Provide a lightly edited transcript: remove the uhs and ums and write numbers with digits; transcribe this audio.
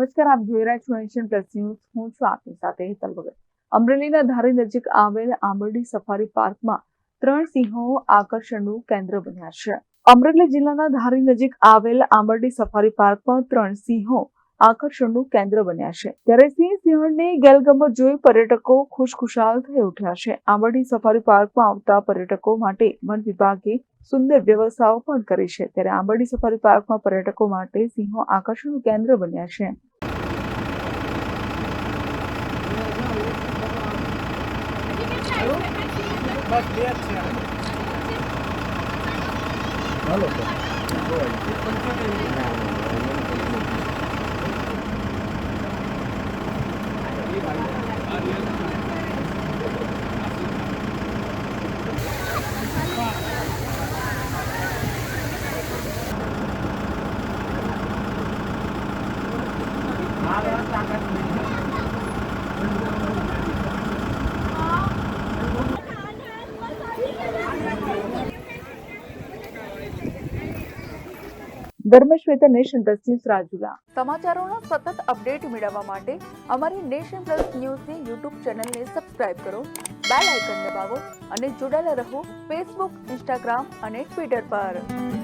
નમસ્કાર, આપ જોઈ રહ્યા છો નેશન પ્લસ ન્યૂઝ. હું છું આપની સાથે હેતલ ભગત. અમરેલીના ધારી નજીક આવેલ આંબરડી સફારી પાર્કમાં 3 સિંહો આકર્ષણનું કેન્દ્ર બન્યા છે. અમરેલી જિલ્લાના ધારી નજીક આવેલ આંબરડી સફારી પાર્કમાં 3 સિંહો આકર્ષણનું કેન્દ્ર બન્યા છે. ત્યારે સિંહની ગેલગમત જોઈ પર્યટકો ખુશખુશાલ થઈ ઉઠ્યા છે. આંબરડી સફારી પાર્કમાં આવતા પર્યટકો માટે વન વિભાગે સુંદર વ્યવસ્થાઓ પણ કરી છે. ત્યારે આંબરડી સફારી પાર્કમાં પર્યટકો માટે સિંહો આકર્ષણનું કેન્દ્ર બન્યા છે. ધર્મશ્વેતા, નેશન પ્લસ ન્યૂઝ, રાજુલા. સમાચારોના સતત અપડેટ મેળવવા માટે અમારી નેશન પ્લસ ન્યૂઝની યુટ્યુબ ચેનલને સબસ્ક્રાઇબ કરો, બેલ આઇકન દબાવો અને જોડાયેલા રહો ફેસબુક, ઇન્સ્ટાગ્રામ અને ટ્વિટર પર.